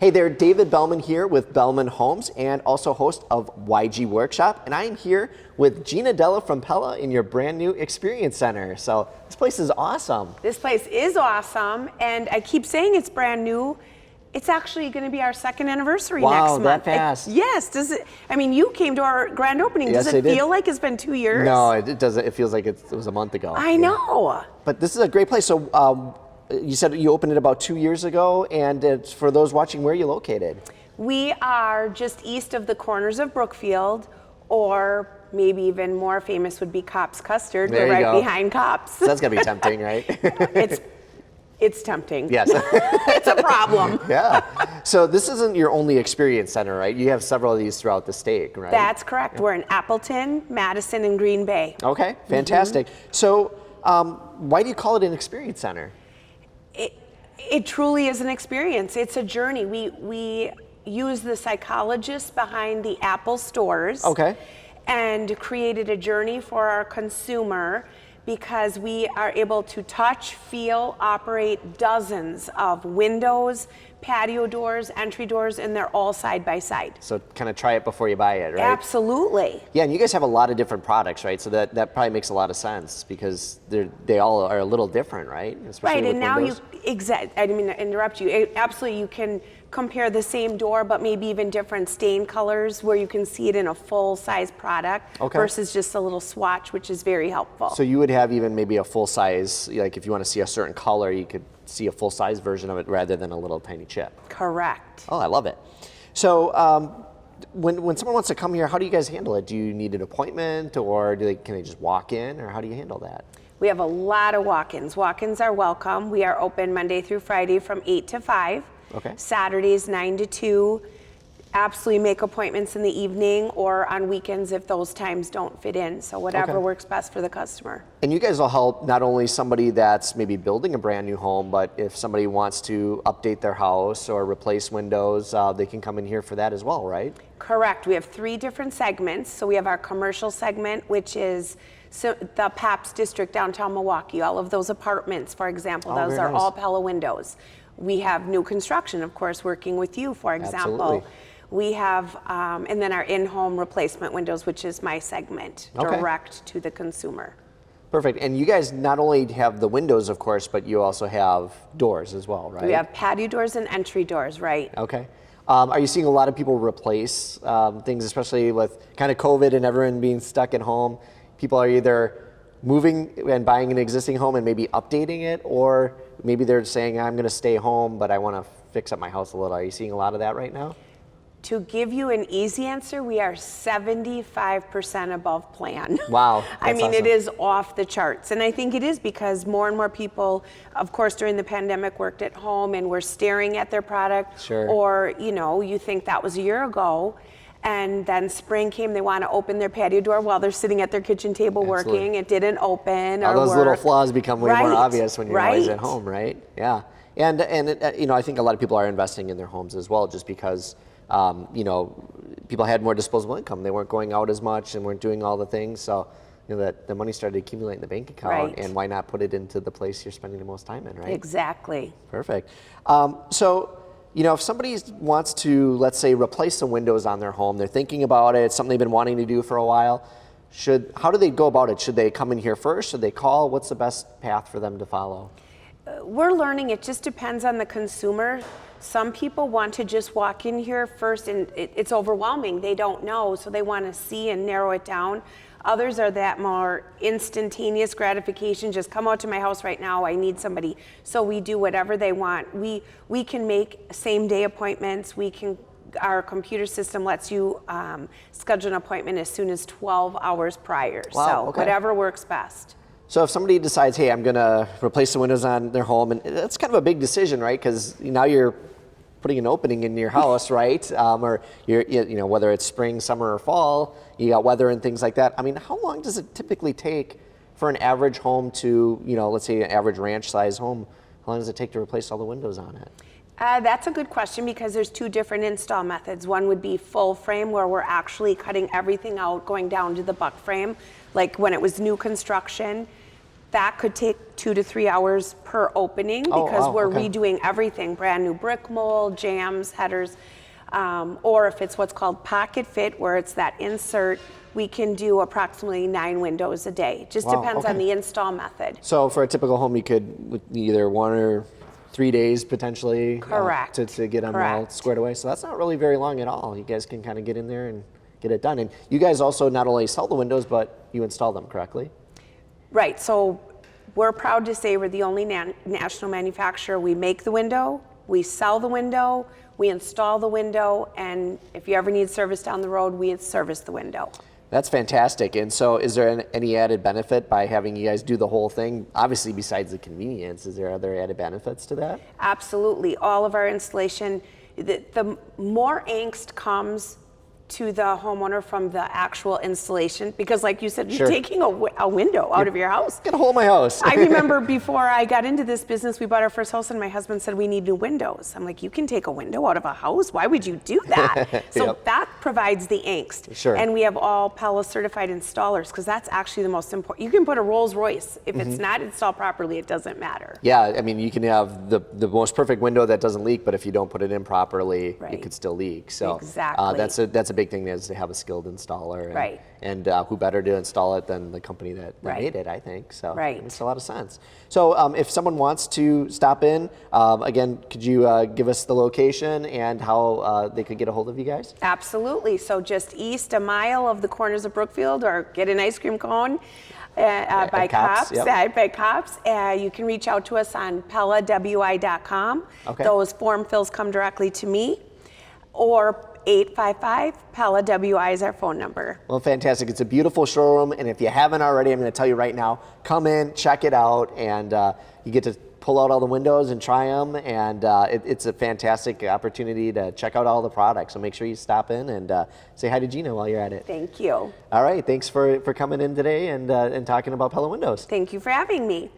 Hey there, David Bellman here with Bellman Homes and also host of YG Workshop. And I am here with Gina Della from Pella in your brand new Experience Center. So this place is awesome. This place is awesome, and I keep saying it's brand new. It's actually going to be our second anniversary next month. Wow, that fast? Yes. Does it? I mean, you came to our grand opening. Yes, Does it feel like it's been 2 years? No, it doesn't. It feels like it was a month ago. I know. But this is a great place. So you said you opened it about 2 years ago, and it's, for those watching, where are you located? We are just east of the corners of Brookfield, or maybe even more famous would be Kopp's Custard. There We're you right go. behind Kopp's. So that's going to be tempting, right? It's tempting. Yes. It's a problem. Yeah. So this isn't your only Experience Center, right? You have several of these throughout the state, right? That's correct. We're in Appleton, Madison, and Green Bay. Okay, fantastic. So why do you call it an Experience Center? It truly is an experience. It's a journey. We use the psychologists behind the Apple stores. Okay. And created a journey for our consumer, because we are able to touch, feel, operate dozens of windows, patio doors, entry doors, and they're all side by side. So kind of try it before you buy it, right? Absolutely. Yeah, and you guys have a lot of different products, right? So that probably makes a lot of sense because they all are a little different, right? Especially right, with and now windows. I didn't mean to interrupt you. Absolutely, you can compare the same door, but maybe even different stain colors where you can see it in a full-size product versus just a little swatch, which is very helpful. So you would have even maybe a full-size, like if you want to see a certain color, you could see a full-size version of it rather than a little tiny chip. Correct. Oh, I love it. So when someone wants to come here, how do you guys handle it? Do you need an appointment, or can they just walk in, or how do you handle that? We have a lot of walk-ins. Walk-ins are welcome. We are open Monday through Friday from 8 to 5. Okay. Saturdays 9 to 2. Absolutely make appointments in the evening or on weekends if those times don't fit in. So whatever works best for the customer. And you guys will help not only somebody that's maybe building a brand new home, but if somebody wants to update their house or replace windows, they can come in here for that as well, right? Correct. We have 3 different segments. So we have our commercial segment, which is the PAPS district downtown Milwaukee. All of those apartments, for example, those are all Pella windows. We have new construction, of course, working with you, for example. Absolutely. We have, and then our in-home replacement windows, which is my segment, direct to the consumer. Perfect. And you guys not only have the windows, of course, but you also have doors as well, right? We have patio doors and entry doors, right? Okay. Are you seeing a lot of people replace things, especially with kind of COVID and everyone being stuck at home? People are either moving and buying an existing home and maybe updating it, or maybe they're saying, I'm going to stay home, but I want to fix up my house a little. Are you seeing a lot of that right now? To give you an easy answer, we are 75% above plan. Wow. I mean, awesome. It is off the charts. And I think it is because more and more people, of course, during the pandemic worked at home and were staring at their product. Sure. Or, you think that was a year ago. And then spring came, they want to open their patio door while they're sitting at their kitchen table working. It didn't open all or those little flaws become way more obvious when you're always at Right. home, right? Yeah. And I think a lot of people are investing in their homes as well, just because people had more disposable income. They weren't going out as much and weren't doing all the things. So, that the money started to accumulate in the bank account, and why not put it into the place you're spending the most time in, right? Exactly. Perfect. So, if somebody wants to, let's say, replace some windows on their home, they're thinking about it, it's something they've been wanting to do for a while. How do they go about it? Should they come in here first? Should they call? What's the best path for them to follow? We're learning. It just depends on the consumer. Some people want to just walk in here first, and it's overwhelming. They don't know, so they want to see and narrow it down. Others are that more instantaneous gratification, just come out to my house right now, I need somebody. So we do whatever they want. We can make same-day appointments. Our computer system lets you schedule an appointment as soon as 12 hours prior. Wow, so whatever works best. So if somebody decides, hey, I'm going to replace the windows on their home, and that's kind of a big decision, right? Because now you're putting an opening in your house, right? Or whether it's spring, summer, or fall, you got weather and things like that. I mean, how long does it typically take for an average home to, let's say an average ranch-sized home? How long does it take to replace all the windows on it? That's a good question, because there's 2 different install methods. One would be full frame, where we're actually cutting everything out, going down to the buck frame, like when it was new construction. that could take 2 to 3 hours per opening Oh, because wow, we're okay. redoing everything, brand new brick mold, jams, headers, or if it's what's called pocket fit, where it's that insert, we can do approximately 9 windows a day. Just Wow, depends on okay. the install method. So for a typical home, you could with either 1 or 3 days potentially Correct. to get them all Correct. squared away. So that's not really very long at all. You guys can kind of get in there and get it done. And you guys also not only sell the windows, but you install them correctly? Right, so we're proud to say we're the only national manufacturer. We make the window, we sell the window, we install the window, and if you ever need service down the road, we service the window. That's fantastic. And so is there any added benefit by having you guys do the whole thing? Obviously, besides the convenience, is there other added benefits to that? Absolutely, all of our installation, the more angst comes to the homeowner from the actual installation, because like you said, Sure. you're taking a window out of your house. Get a hole in my house. I remember before I got into this business, we bought our first house and my husband said we need new windows. I'm like, you can take a window out of a house? Why would you do that? So Yep. that provides the angst. Sure. And we have all Pella certified installers because that's actually the most important. You can put a Rolls Royce. If it's not installed properly, it doesn't matter. Yeah, I mean, you can have the most perfect window that doesn't leak, but if you don't put it in properly, Right. it could still leak. So Exactly. that's a big thing, is to have a skilled installer. And, Right. And who better to install it than the company that Right. made it, I think. So Right. it makes a lot of sense. So if someone wants to stop in, again, could you give us the location and how they could get a hold of you guys? Absolutely. So just east a mile of the corners of Brookfield, or get an ice cream cone by Cops, Cops. yep. By Cops. You can reach out to us on PellaWI.com. Okay. Those form fills come directly to me, or 855 Pella WI is our phone number. Well, fantastic. It's a beautiful showroom, and if you haven't already, I'm going to tell you right now, come in, check it out, and you get to pull out all the windows and try them, and it's a fantastic opportunity to check out all the products. So make sure you stop in and say hi to Gina while you're at it. Thank you. All right, thanks for coming in today and talking about Pella Windows. Thank you for having me.